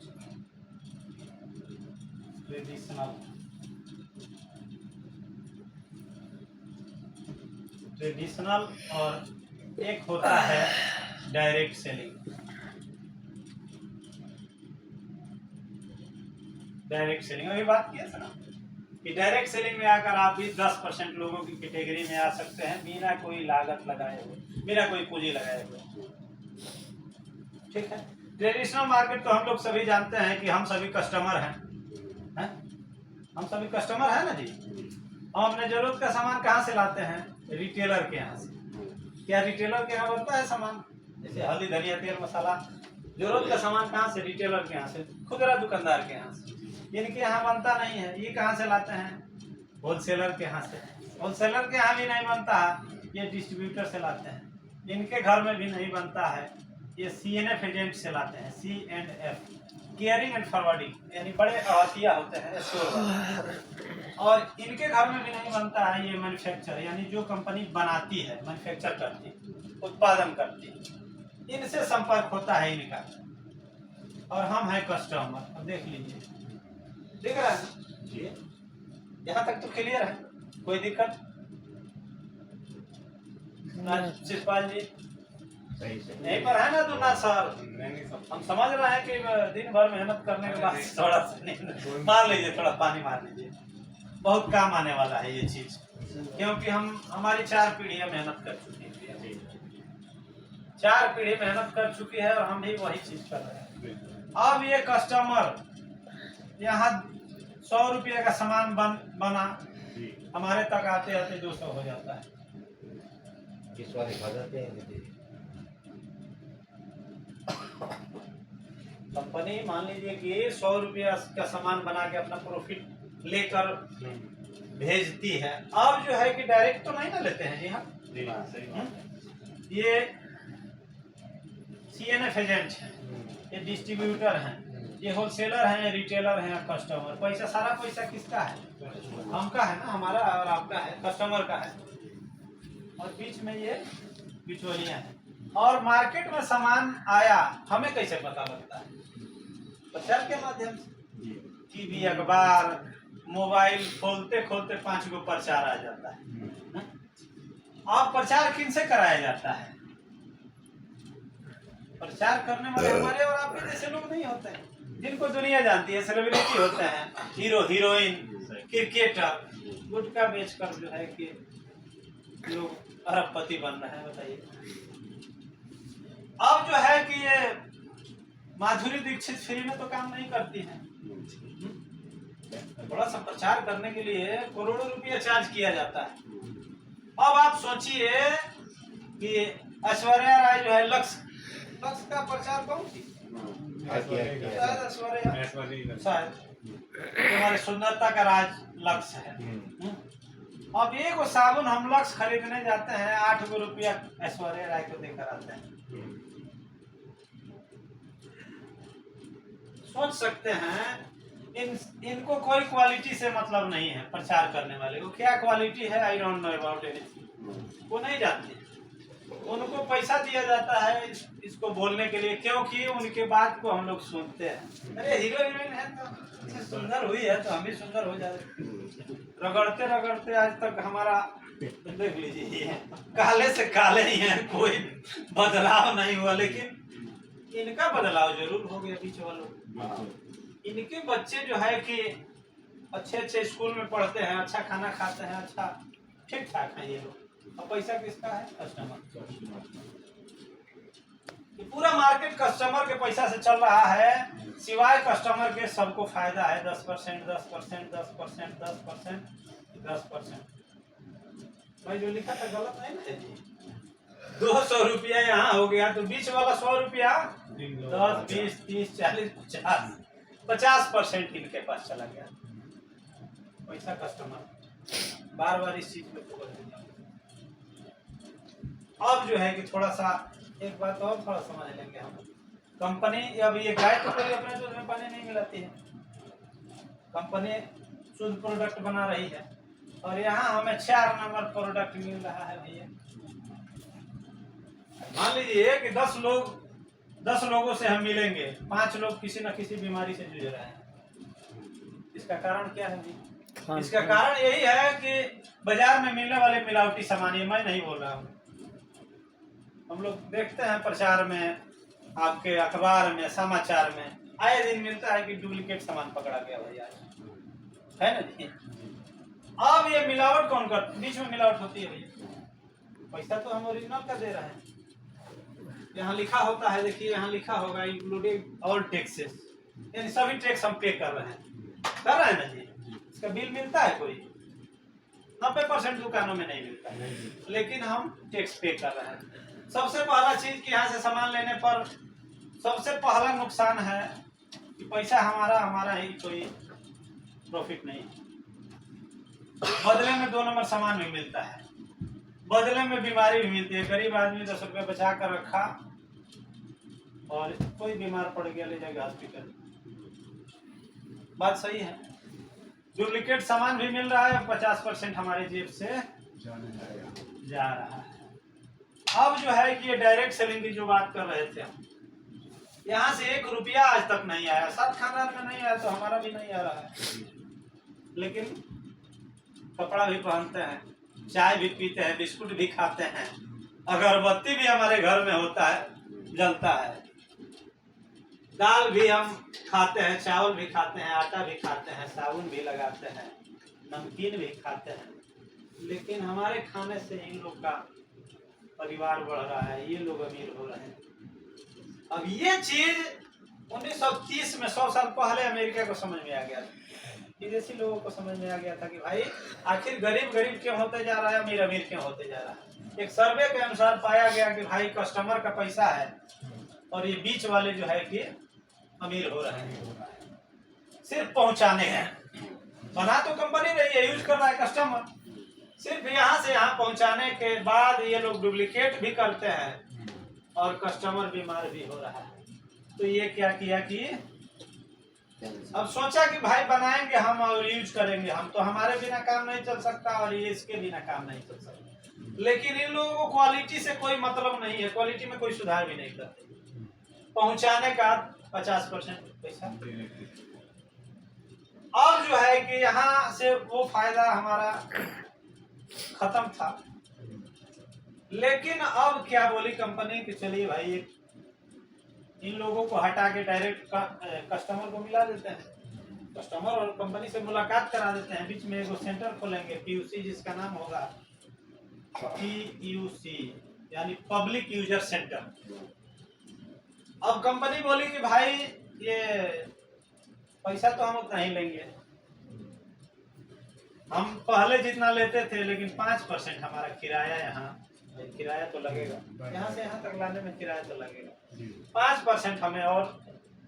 S1: ट्रेडिशनल और एक होता है डायरेक्ट सेलिंग। डायरेक्ट सेलिंग अभी बात किया था ना कि डायरेक्ट सेलिंग में आकर आप भी 10% लोगों की कैटेगरी में आ सकते हैं, बिना कोई लागत लगाए हुए, बिना कोई पूंजी लगाए हुए। ठीक है। ट्रेडिशनल मार्केट तो हम लोग सभी जानते हैं कि हम सभी कस्टमर हैं, हम सभी कस्टमर हैं ना जी। हम अपने जरूरत का सामान कहाँ से लाते हैं? रिटेलर के यहाँ से। क्या रिटेलर के यहाँ बनता है सामान? जैसे हल्दी, धनिया, तेल, मसाला, जरूरत का सामान कहाँ से? रिटेलर के यहाँ से, खुदरा दुकानदार के यहाँ से। इनके यहाँ बनता नहीं है। ये कहाँ से लाते हैं? होलसेलर के यहाँ से। होलसेलर के यहाँ भी नहीं बनता, ये डिस्ट्रीब्यूटर से लाते हैं। इनके घर में भी नहीं बनता है, ये CNF एजेंट से लाते हैं। C&F, केयरिंग एंड फॉरवर्डिंग, यानी बड़े अहतिया होते हैं स्टोर। और इनके घर में भी नहीं बनता है, ये मैन्युफैक्चर, यानी जो कंपनी बनाती है, मैन्युफैक्चर करती, उत्पादन करती, इनसे संपर्क होता है इनका। और हम हैं कस्टमर। अब देख लीजिए, दिख रहा है जी? यहाँ तक तो क्लियर है, कोई दिक्कत? शिवपाल जी यहीं पर है ना दुना सर? हम समझ रहे हैं कि दिन भर मेहनत करने के बाद थोड़ा सा मार लीजिए, थोड़ा पानी मार लीजिए, बहुत काम आने वाला है ये चीज, क्योंकि हमारी 4 पीढ़ियां मेहनत कर चुकी है, 4 पीढ़ी मेहनत कर चुकी है और हम भी वही चीज कर रहे हैं। अब ये कस्टमर यहाँ 100 रुपये का सामान बना, हमारे तक आते आते 200 हो जाता है। कंपनी मान लीजिए कि 100 रुपया का सामान बना के अपना प्रॉफिट लेकर भेजती है। अब जो है कि डायरेक्ट तो नहीं ना लेते हैं जी। हाँ, ये CNF एजेंट है, ये डिस्ट्रीब्यूटर हैं, ये होलसेलर हैं, ये रिटेलर हैं, कस्टमर। पैसा, सारा पैसा किसका है? हमका है ना, हमारा और आपका है, कस्टमर का है। और बीच में ये बिचौलियां हैं। और मार्केट में सामान आया, हमें कैसे पता लगता है? प्रचार के माध्यम से, टीवी, अखबार, मोबाइल खोलते खोलते 5 गो प्रचार आ जाता है। और प्रचार किन से कराया जाता है? प्रचार करने वाले हमारे और आपके जैसे लोग नहीं होते हैं, जिनको दुनिया जानती है। सेलिब्रिटी होते हैं, हीरो हीरोइन, क्रिकेटर, गुटखा बेचकर जो है कि लोग अरबपति बन रहे हैं। बताइए, अब जो है कि ये माधुरी दीक्षित फ्री में तो काम नहीं करती है। थोड़ा सा प्रचार करने के लिए करोड़ों रुपया चार्ज किया जाता है। अब आप सोचिए कि ऐश्वर्या राय जो है लक्स का प्रचार कौन थी? शायद ऐश्वर्या, शायद हमारे सुंदरता का राज लक्स है। अब एक वो साबुन हम लक्स खरीदने जाते हैं, 8 गो रुपया ऐश्वर्या राय को देकर आते हैं। सोच सकते हैं इनको कोई क्वालिटी से मतलब नहीं है। प्रचार करने वाले को क्या क्वालिटी है, I don't know about anything, वो नहीं जानते। उनको पैसा दिया जाता है इसको बोलने के लिए, क्योंकि उनके बात को हम लोग सुनते हैं। अरे हीरो हीरोइन है तो सुंदर हुई है तो हम भी सुंदर हो जाए। रगड़ते रगड़ते आज तक हमारा देख लीजिए, काले से काले ही हैं, कोई बदलाव नहीं हुआ। लेकिन इनका बदलाव जरूर हो गया बीच वालों। इनके बच्चे जो है कि अच्छे अच्छे स्कूल में पढ़ते हैं, अच्छा खाना खाते हैं, अच्छा ठीक ठाक है ये लोग। अब पैसा किसका है? कस्टमर। ये पूरा मार्केट कस्टमर के पैसा से चल रहा है। सिवाय कस्टमर के सबको फायदा है। 10%, 10%, 10%, 10%, 10%। भाई जो लिखा था गलत नहीं ना जी। 200 रुपया यहाँ हो गया तो बीच वाला 100 रुपया 10, 20, 30, 40, 50% इनके पास चला गया। पैसा कस्टमर। बार बार इस चीज में फोकस देना। अब जो है कि थोड़ा सा एक बात और थोड़ा समझ लेंगे हम। कंपनी, अब ये गाय तो कोई अपने दूध में पानी नहीं मिलाती है। कंपनी शुद्ध प्रोडक्ट बना रही है और यहाँ हमें 4 नंबर प्रोडक्ट मिल रहा है भैया। मान लीजिए कि 10 लोगों से हम मिलेंगे, 5 लोग किसी न किसी बीमारी से जूझ रहे हैं। इसका कारण क्या है जी? इसका कारण यही है कि बाजार में मिलने वाले मिलावटी सामान, ये मैं नहीं बोल रहा हूँ, हम लोग देखते हैं प्रचार में, आपके अखबार में, समाचार में आए दिन मिलता है कि डुप्लीकेट सामान पकड़ा गया भैया, है ना जी। अब ये मिलावट कौन कर, बीच में मिलावट होती है भैया। पैसा तो हम ओरिजिनल का दे रहे हैं। यहाँ लिखा होता है, देखिए यहाँ लिखा होगा इंक्लूडिंग ऑल टैक्सेस, यानी सभी टैक्स हम पे कर रहे हैं ना जी। इसका बिल मिलता है कोई? 90% दुकानों में नहीं मिलता है, लेकिन हम टैक्स पे कर रहे हैं। सबसे पहला चीज कि यहाँ से सामान लेने पर सबसे पहला नुकसान है कि पैसा हमारा ही कोई प्रॉफिट नहीं है। बदले में 2 नंबर सामान भी मिलता है, बदले में बीमारी भी मिलती है। गरीब आदमी 10 रुपये बचा कर रखा और कोई बीमार पड़ गया, ले जाएगा हॉस्पिटल। बात सही है। डुप्लीकेट सामान भी मिल रहा है, 50% हमारे जेब से जा रहा है। अब जो है कि ये डायरेक्ट सेलिंग की जो बात कर रहे थे हम, यहाँ से 1 रुपया आज तक नहीं आया। सब खानदान में नहीं आया तो हमारा भी नहीं आ रहा है। लेकिन कपड़ा भी पहनते हैं, चाय भी पीते हैं, बिस्कुट भी खाते हैं, अगरबत्ती भी हमारे घर में होता है, जलता है, दाल भी हम खाते हैं, चावल भी खाते हैं, आटा भी खाते हैं, साबुन भी लगाते हैं, नमकीन भी खाते हैं। लेकिन हमारे खाने से इन लोग का परिवार बढ़ रहा है, ये लोग अमीर हो रहे हैं। अब ये चीज 1930 में 100 साल पहले अमेरिका को समझ में आ गया था, विदेशी लोगों को समझ में आ गया था कि भाई आखिर गरीब गरीब क्यों होते जा रहा है, अमीर अमीर क्यों होते जा रहा है। एक सर्वे के अनुसार पाया गया कि भाई कस्टमर का पैसा है और ये बीच वाले जो है कि अमीर हो रहे हैं, सिर्फ पहुंचाने हैं। बना तो कंपनी रही है, यूज कर रहा है कस्टमर। सिर्फ यहाँ से यहाँ पहुँचाने के बाद ये लोग डुप्लीकेट भी करते हैं और कस्टमर बीमार भी हो रहा है। तो ये क्या किया कि अब सोचा कि भाई बनाएंगे हम और यूज करेंगे हम, तो हमारे बिना काम नहीं चल सकता और ये इसके बिना काम नहीं चल सकता। लेकिन इन लोगों को क्वालिटी से कोई मतलब नहीं है, क्वालिटी में कोई सुधार भी नहीं करते। पहुंचाने का 50% पैसा, और जो है कि यहाँ से वो फायदा हमारा खत्म था। लेकिन अब क्या बोली कंपनी कि चलिए भाई इन लोगों को हटा के डायरेक्ट कस्टमर को मिला देते हैं, कस्टमर और कंपनी से मुलाकात करा देते हैं। बीच में एगो सेंटर खोलेंगे पीयूसी, जिसका नाम होगा पीयूसी यानी पब्लिक यूजर सेंटर। अब कंपनी बोली कि भाई ये पैसा तो हम उतना ही लेंगे, हम पहले जितना लेते थे लेकिन 5% हमारा किराया, यहाँ किराया तो लगेगा, यहाँ से यहाँ तक लाने में किराया तो लगेगा, 5% हमें और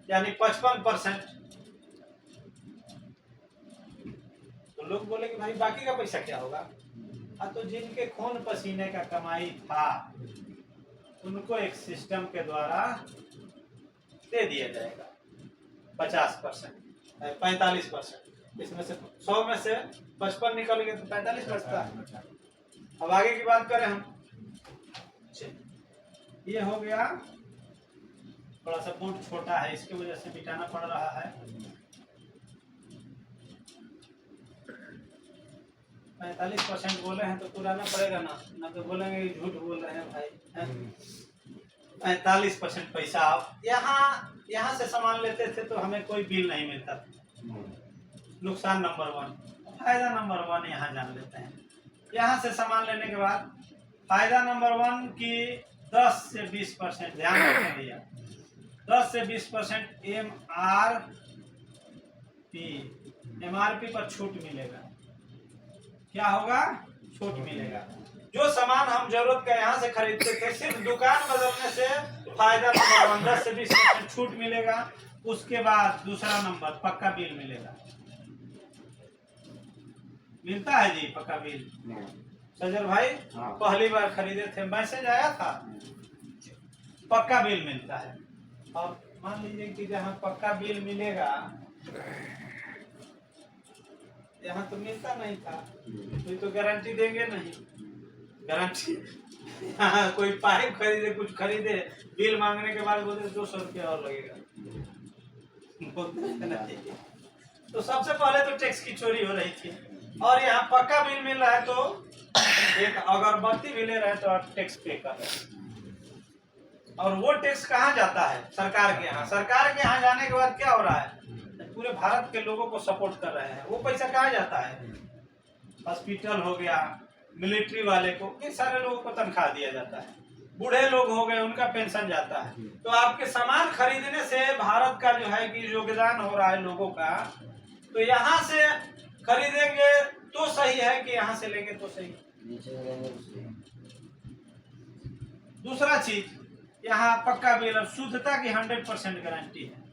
S1: यानी 55%। तो लोग बोले कि भाई बाकी का पैसा क्या होगा? तो जिनके खून पसीने का कमाई था उनको एक सिस्टम के द्वारा दे दिया जाएगा 50%, 45%। इसमें से 100 में से 55 निकल गए तो 45 बचता है। अब आगे की बात करें हम, ये हो गया, थोड़ा सा बोर्ड छोटा है इसकी वजह से मिटाना पड़ रहा है। 45% बोले हैं तो पुराना पड़ेगा ना तो बोलेंगे झूठ बोल रहे हैं भाई। 45% पैसा आप यहाँ से सामान लेते थे तो हमें कोई बिल नहीं मिलता था। नुकसान नंबर 1। फायदा नंबर 1 यहाँ जान लेते हैं। यहाँ से सामान लेने के बाद फायदा नंबर 1 की 10 से 20% ध्यान रखें भैया, 10 से 20% MRP पर छूट मिलेगा। क्या होगा? छूट मिलेगा। जो सामान हम जरूरत का यहाँ से खरीदते थे सिर्फ दुकान बदलने से फायदा नंबर 1 10 से 20% छूट मिलेगा। उसके बाद दूसरा नंबर पक्का बिल मिलेगा। मिलता है जी पक्का बिल? सजल भाई पहली बार खरीदे थे, मैसेज आया था पक्का बिल मिलता है। और मान लीजिए कि जहाँ पक्का बिल मिलेगा यहाँ तो मिलता नहीं था, तो गारंटी देंगे नहीं। गारंटी यहाँ कोई पाइप खरीदे कुछ खरीदे, बिल मांगने के बाद बोलते 200 रुपया और लगेगा। तो सबसे पहले तो टैक्स की चोरी हो रही थी। और यहाँ पक्का बिल मिल रहा है तो एक अगरबत्ती भी ले रहे हैं तो आप टैक्स पे कर रहे हैं। और वो टैक्स कहाँ जाता है? सरकार के यहाँ। सरकार के यहाँ जाने के बाद क्या हो रहा है? पूरे भारत के लोगों को सपोर्ट कर रहे हैं। वो पैसा कहाँ जाता है? हॉस्पिटल हो गया, मिलिट्री वाले को, ये सारे लोगों को तनख्वाह दिया जाता है। बूढ़े लोग हो गए उनका पेंशन जाता है। तो आपके सामान खरीदने से भारत का जो है कि योगदान हो रहा है लोगों का। तो यहाँ से खरीदेंगे तो सही है कि यहाँ से लेंगे तो सही? दूसरा चीज, यहाँ पक्का बिल और शुद्धता की 100% गारंटी है।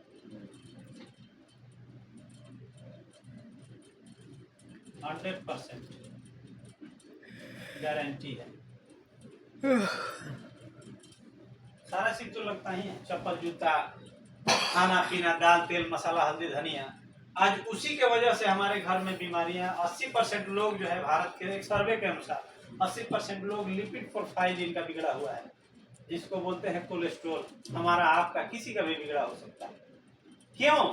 S1: गारंटी है। सारा चीज तो लगता ही है, चप्पल जूता, खाना पीना, दाल तेल मसाला हल्दी धनिया। आज उसी के वजह से हमारे घर में बीमारियां 80% लोग जो है भारत के एक सर्वे के अनुसार 80% लोग लिपिड प्रोफाइल जिनका बिगड़ा हुआ है, जिसको बोलते हैं कोलेस्ट्रॉल। हमारा आपका किसी का भी बिगड़ा हो सकता है। क्यों?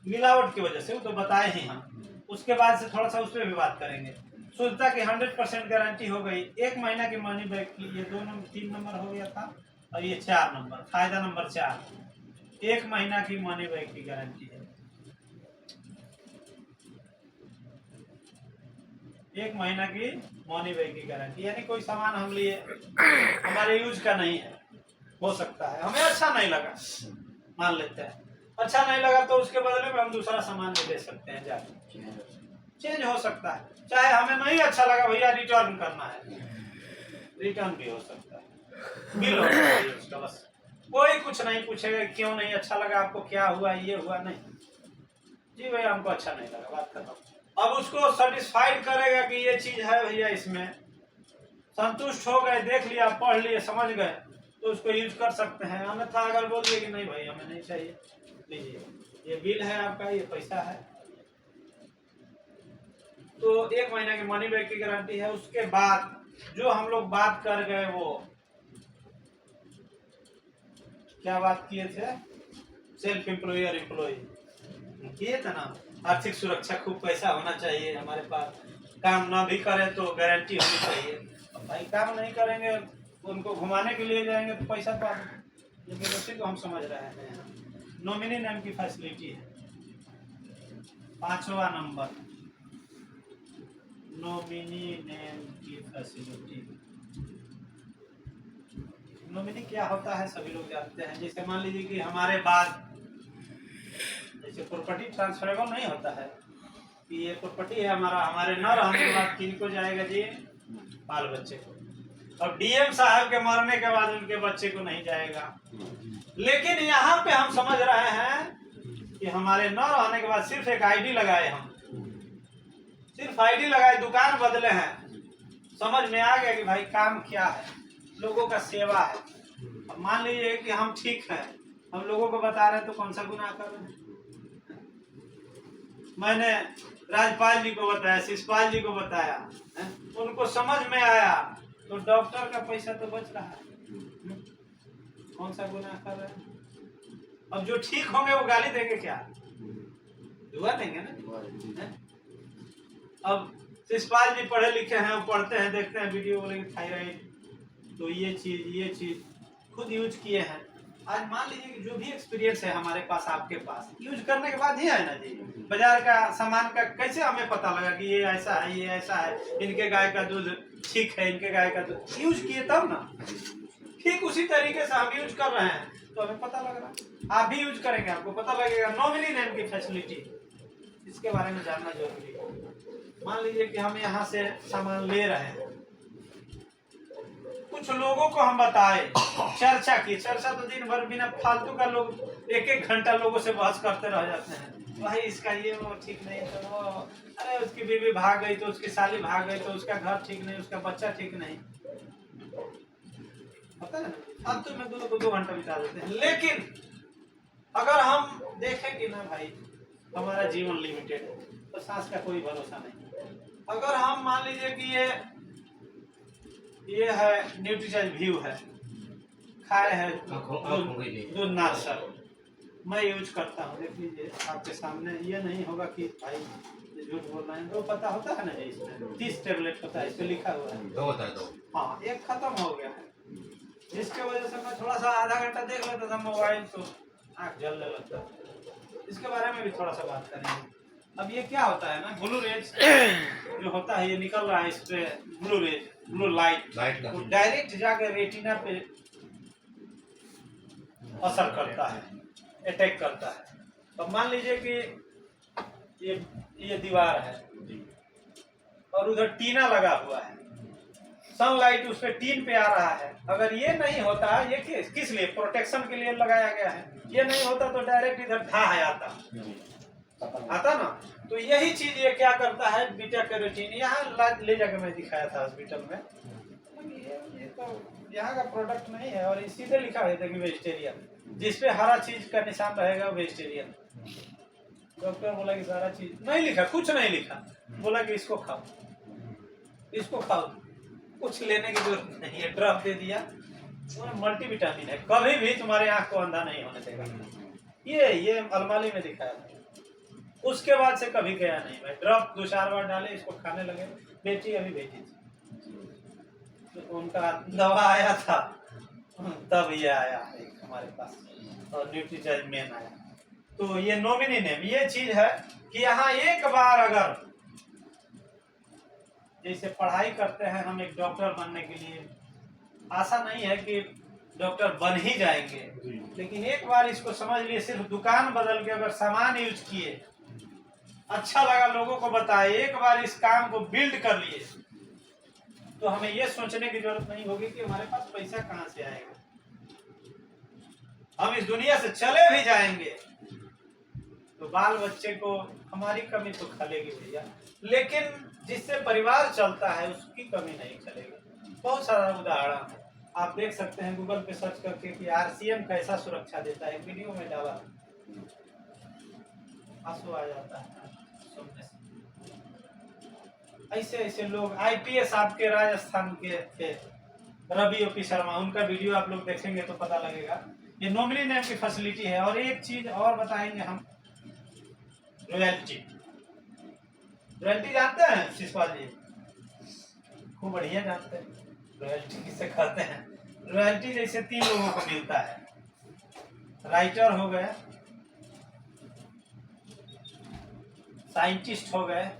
S1: मिलावट की वजह से, वो तो बताए ही हम। उसके बाद से थोड़ा सा उस पर भी बात करेंगे। शुद्धता की 100% गारंटी हो गई। 1 महीना की मनी बैक की, ये 3 नंबर हो गया था और ये 4 नंबर, फायदा नंबर 4, 1 महीना की मनी बैक की गारंटी है। 1 महीना की मनी बैक की गारंटी, यानी कोई सामान हम लिए हमारे यूज का नहीं है, हो सकता है हमें अच्छा नहीं लगा, मान लेते हैं अच्छा नहीं लगा तो उसके बदले में हम दूसरा सामान भी ले सकते हैं, जाके चेंज हो सकता है। चाहे हमें नहीं अच्छा लगा भैया रिटर्न करना है, रिटर्न भी हो सकता है, बिल होना चाहिए उसका बस। कोई कुछ नहीं पूछेगा क्यों नहीं अच्छा लगा आपको, क्या हुआ, ये हुआ, नहीं जी भैया हमको अच्छा नहीं लगा, बात खत्म। अब उसको सेटिस्फाइड करेगा कि ये चीज है भैया, इसमें संतुष्ट हो गए, देख लिया, पढ़ लिए, समझ गए, तो उसको यूज कर सकते हैं। अन्यथा अगर बोल दिए कि नहीं भाई हमें नहीं चाहिए, लीजिए ये बिल है आपका, ये पैसा है, तो 1 महीने की मनी बैक की गारंटी है। उसके बाद जो हम लोग बात कर गए, वो क्या बात किए थे, सेल्फ एम्प्लॉय और एम्प्लॉय किए थे ना, आर्थिक सुरक्षा, खूब पैसा होना चाहिए हमारे पास, काम ना भी करे तो गारंटी होनी चाहिए। अब भाई काम नहीं करेंगे, उनको घुमाने के लिए जाएंगे तो पैसा तो लेकिन उसी को हम समझ रहे हैं। नॉमिनी नेम की फैसिलिटी है, 5वां नंबर, नॉमिनी नेम की फैसिलिटी। नॉमिनी क्या होता है सभी लोग जानते हैं। जैसे मान लीजिए कि हमारे बाद जैसे प्रॉपर्टी ट्रांसफरेबल नहीं होता है कि ये प्रॉपर्टी है हमारा, हमारे न रहने के बाद किनको जाएगा जी, बाल बच्चे को। और डीएम साहब के मरने के बाद उनके बच्चे को नहीं जाएगा। लेकिन यहाँ पे हम समझ रहे हैं कि हमारे न रहने के बाद सिर्फ एक आईडी लगाए, हम सिर्फ आईडी लगाए, दुकान बदले हैं, समझ में आ गया कि भाई काम क्या है, लोगों का सेवा है। अब मान लीजिए कि हम ठीक है, हम लोगों को बता रहे हैं, तो कौन सा गुनाह कर रहे हैं। मैंने राजपाल जी को बताया, शिषपाल जी को बताया, उनको समझ में आया, तो डॉक्टर का पैसा तो बच रहा है। कौन सा गुनाह कर रहे हैं। अब जो ठीक होंगे वो गाली देंगे क्या, दुआ देंगे ना। अब शिषपाल जी पढ़े लिखे हैं, वो पढ़ते हैं, देखते हैं वीडियो, बोलेंगे थायराइड, तो ये चीज खुद यूज किए हैं। आज मान लीजिए कि जो भी एक्सपीरियंस है हमारे पास, आपके पास, यूज करने के बाद ही है ना जी। बाजार का सामान का कैसे हमें पता लगा कि ये ऐसा है, ये ऐसा है, इनके गाय का दूध ठीक है, इनके गाय का दूध, यूज किए तब ना। ठीक उसी तरीके से हम यूज कर रहे हैं तो हमें पता लग रहा है, आप भी यूज करेंगे आपको पता लगेगा। नॉमिनी नेम की फैसिलिटी, इसके बारे में जानना जरूरी है। मान लीजिए कि हम यहाँ से सामान ले रहे हैं, कुछ लोगों को हम बताए, चर्चा की, चर्चा तो दिन भर बिना फालतू का, लोग 1-1 घंटा लोगों से बहस करते रह जाते हैं। भाई इसका ये वो ठीक नहीं, तो वो, अरे उसकी बीवी भाग गई, तो उसकी साली भाग गई, तो उसका घर ठीक नहीं, उसका बच्चा ठीक नहीं, पता है ना। अब तो मैं 2 घंटा बिता देते हैं। लेकिन अगर हम देखें कि ना भाई हमारा जीवन लिमिटेड है, तो सांस का कोई भरोसा नहीं। अगर हम मान लीजिए कि ये है न्यूट्रीचार्ज व्यू है, खाए है दूध नाश्ता, मैं यूज करता हूँ, देख लीजिए आपके सामने। ये नहीं होगा कि भाई झूठ बोल रहे हैं, तो पता होता है ना जी, इसमें 30 टेबलेट होता है, इस पे लिखा हुआ है।
S2: 2 होता है 2।
S1: हाँ, एक खत्म हो गया है, जिसके वजह से मैं थोड़ा सा आधा घंटा देख लेता था मोबाइल, तो आँख जलने लगता। इसके बारे में भी थोड़ा सा बात करेंगे। अब ये क्या होता है ना, ब्लू रेज जो होता है, ये निकल रहा है, इस पे ब्लू रेज, ब्लू लाइट वो डायरेक्ट जाकर रेटिना पे असर करता है, अटैक करता है। तो मान लीजिए कि ये दीवार है और उधर टीना लगा हुआ है, सनलाइट उस पे टीन पे आ रहा है। अगर ये नहीं होता, ये किस लिए, प्रोटेक्शन के लिए लगाया गया है, ये नहीं होता तो डायरेक्ट इधर ढा आता ना। तो यही चीज ये क्या करता है, बीटा कैरोटीन, यहाँ ले जाकर मैं दिखाया था हॉस्पिटल में, ये तो यहाँ का प्रोडक्ट नहीं है, और सीधे लिखा है कि वेजिटेरियन, जिसपे हरा चीज का निशान रहेगा वेजिटेरियन। डॉक्टर बोला कि सारा चीज नहीं लिखा, कुछ नहीं लिखा, बोला कि इसको खाओ, इसको खाओ, कुछ लेने की जरूरत नहीं है, ड्रॉप दे दिया, मल्टीविटामिन है, कभी भी तुम्हारे आंख को अंधा नहीं होने देगा। ये अलमारी में दिखाया था, उसके बाद से कभी गया नहीं मैं। ड्रॉप 2-4 बार डाले, इसको खाने लगे। बेटी अभी भेजी थी, तो उनका दवा आया था, तब ये आया हमारे पास, और न्यूट्रीचार्ज मेन आया। तो ये नॉमिनी नेम, ये चीज है कि यहाँ एक बार अगर जैसे पढ़ाई करते हैं हम एक डॉक्टर बनने के लिए, आशा नहीं है कि डॉक्टर बन ही जाएंगे, लेकिन एक बार इसको समझ लिए, सिर्फ दुकान बदल के अगर सामान यूज किए, अच्छा लगा, लोगों को बताए, एक बार इस काम को बिल्ड कर लिए, तो हमें यह सोचने की जरूरत नहीं होगी कि हमारे पास पैसा कहां से आएगा। हम इस दुनिया से चले भी जाएंगे तो बाल बच्चे को हमारी कमी तो खलेगी भैया, लेकिन जिससे परिवार चलता है उसकी कमी नहीं खलेगी। बहुत सारा उदाहरण है, आप देख सकते हैं गूगल पे सर्च करके कि आरसीएम कैसा सुरक्षा देता है, वीडियो में डाला, आंसू आ जाता है सुनने से। ऐसे ऐसे लोग, आईपीएस आपके राजस्थान के थे रवि ओपी शर्मा, उनका वीडियो आप लोग देखेंगे तो पता लगेगा। ये नॉमिनी नेम की फैसिलिटी है। और एक चीज और बताएंगे हम, रॉयल्टी। रॉयल्टी जानते हैं शिशपाल जी? खूब बढ़िया जानते हैं। रॉयल्टी किसे कहते हैं? रॉयल्टी जैसे 3 लोगों को मिलता है, राइटर हो गए, साइंटिस्ट हो गए,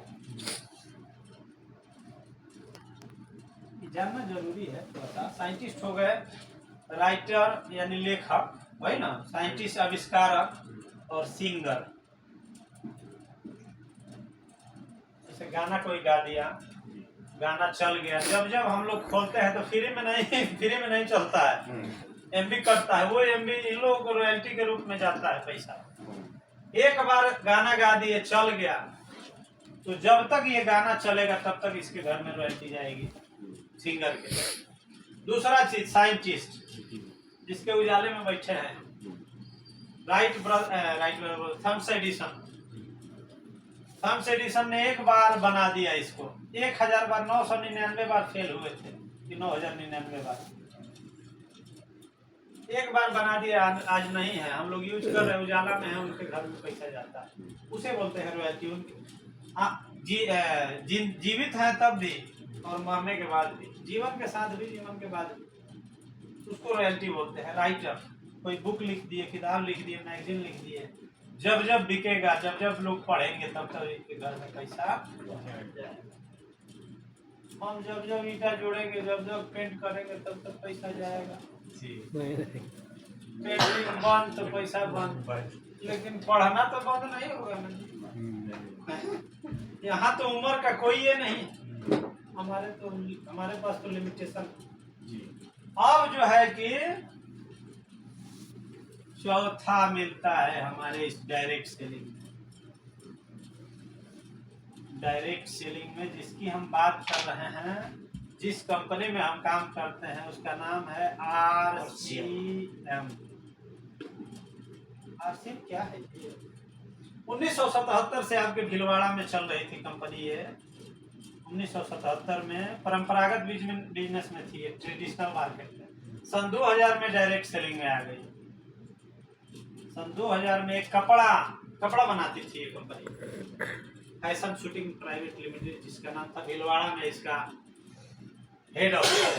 S1: जानना जरूरी है थोड़ा सा। साइंटिस्ट हो गए, राइटर यानी लेखक, वही ना, साइंटिस्ट आविष्कारक, और सिंगर। जैसे गाना कोई गा दिया, गाना चल गया, जब जब हम लोग खोलते हैं तो फ्री में नहीं चलता है, एमबी कटता है, वो एमबी इन लोगों को रॉयल्टी के रूप में जाता है पैसा। एक बार गाना गा दिए, चल गया, तो जब तक ये गाना चलेगा तब तक इसके घर में रॉयल्टी जाएगी सिंगर के। दूसरा चीज, साइंटिस्ट जिसके उजाले में बैठे हैं, थॉमस एडिसन ने एक बार बना दिया इसको, 1000 बार, 999 बार फेल हुए थे कि 9099 बार, एक बार बना दिया, आज नहीं है, हम लोग यूज कर रहे हैं, उजाला में है, उनके घर में पैसा जाता है, उसे बोलते हैं रॉयल्टी। उनके जीवित है तब भी और मरने के बाद भी, जीवन के साथ भी, जीवन के बाद भी, उसको रॉयल्टी बोलते हैं। राइटर, कोई बुक लिख दिए, किताब लिख दिए, मैगजीन लिख दिए, जब जब बिकेगा, जब जब लोग पढ़ेंगे तब तक इनके घर में पैसा जाए। हम जब जब ईटा जोड़ेंगे, जब जब पेंट करेंगे तब तक पैसा जाएगा। पेंटिंग बंद तो पैसा बंद, लेकिन पढ़ना तो बंद नहीं होगा ना। यहाँ तो उम्र का कोई ये नहीं, हमारे पास तो लिमिटेशन। अब जो है कि चौथा मिलता है हमारे इस डायरेक्ट सेलिंग में। डायरेक्ट सेलिंग में जिसकी हम बात कर रहे हैं, जिस कंपनी में हम काम करते हैं, उसका नाम है RCM। RCM क्या है? 1977 से आपके भीलवाड़ा में चल रही थी कंपनी ये। 1977 में परंपरागत बिजनेस में थी, ट्रेडिशनल मार्केट में। सन 2000 में डायरेक्ट सेलिंग में आ गई। सन 2000 में एक कपड़ा बनाती थी ये company, fashion shooting private limited, जिसका नाम था, भीलवाड़ा में इसका head office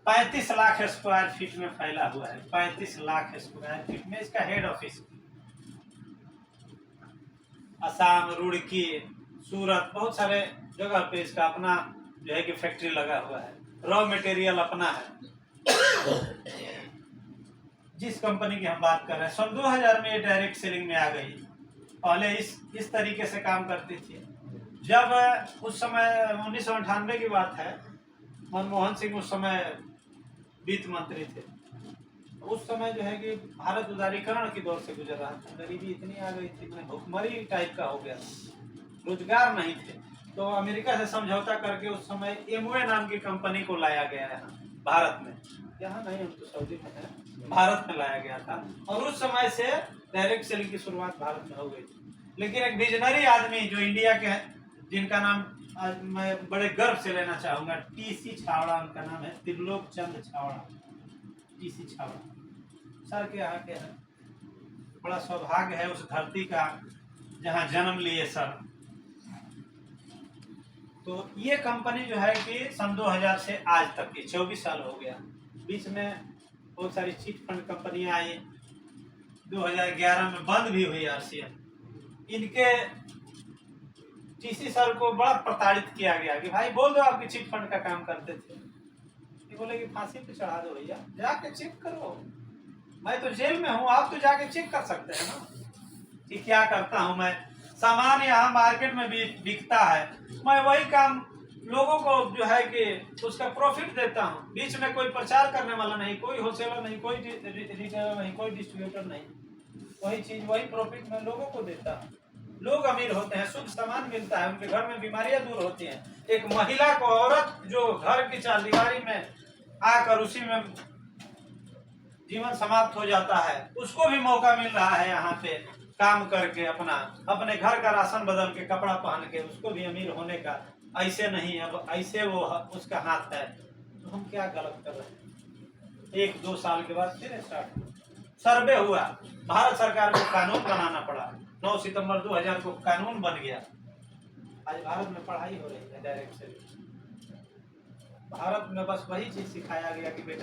S1: 35 lakh square feet में फैला हुआ है। 35 लाख स्क्वायर फीट में इसका हेड ऑफिस। असम, रुड़की, सूरत, बहुत सारे जगह पे इसका अपना जो है कि फैक्ट्री लगा हुआ है, रॉ मटेरियल अपना है। जिस कंपनी की हम बात कर रहे हैं, सन 2000 में ये डायरेक्ट सेलिंग में आ गई। पहले इस तरीके से काम करती थी। जब उस समय 1998 की बात है, मनमोहन सिंह उस समय वित्त मंत्री थे। उस समय जो है कि भारत उदारीकरण की दौर से गुजर रहा था, गरीबी इतनी आ गई थी, भुखमरी टाइप का हो गया, रोजगार नहीं थे। तो अमेरिका से समझौता करके उस समय एमवे नाम की कंपनी को लाया गया है भारत में। यहाँ नहीं, हम तो सऊदी में है, भारत में लाया गया था। और उस समय से डायरेक्ट सेलिंग की शुरुआत भारत में हो गई थी। लेकिन एक विजनरी आदमी जो इंडिया के हैं, जिनका नाम मैं बड़े गर्व से लेना चाहूंगा, TC छावड़ा उनका नाम है, त्रिलोक चंद छावड़ा, TC छावड़ा। सर के यहाँ के हैं। बड़ा सौभाग्य है उस धरती का जहाँ जन्म लिए सर। तो ये कंपनी जो है कि सन 2000 से आज तक की 24 साल हो गया। बीच में बहुत सारी चिट फंड कंपनियां आई, 2011 में बंद भी हुई RCM। इनके TC सर को बड़ा प्रताड़ित किया गया कि भाई बोल दो आपकी चिट फंड का काम करते थे। ये बोले कि फांसी पे चढ़ा दो भैया, जाके चेक करो, मैं तो जेल में हूँ, आप तो जाके चेक कर सकते हैं ना कि क्या करता हूँ मैं। सामान यहाँ मार्केट में भी बिकता है, मैं वही काम लोगों को जो है कि उसका प्रॉफिट देता हूँ। बीच में कोई प्रचार करने वाला नहीं, कोई होलसेलर नहीं, कोई रिटेलर नहीं, कोई डिस्ट्रीब्यूटर नहीं, वही चीज वही प्रॉफिट में लोगों को देता है। लोग अमीर होते हैं, शुद्ध सामान मिलता है, उनके घर में बीमारियां दूर होती हैं। एक महिला को, औरत जो घर की चारदीवारी में आकर उसी में जीवन समाप्त हो जाता है, उसको भी मौका मिल रहा है यहाँ पे काम करके अपने घर का राशन बदल के कपड़ा पहन के उसको भी अमीर होने का। ऐसे नहीं, अब ऐसे वो उसका हाथ है, तो हम क्या गलत कर रहे हैं। 1-2 साल के बाद फिर स्टार्ट सर्वे हुआ, भारत सरकार को कानून बनाना पड़ा, 9 सितंबर 2000 को कानून बन गया। आज भारत में पढ़ाई हो रही है डायरेक्ट से। भारत में बस वही चीज सिखाया गया कि बेटा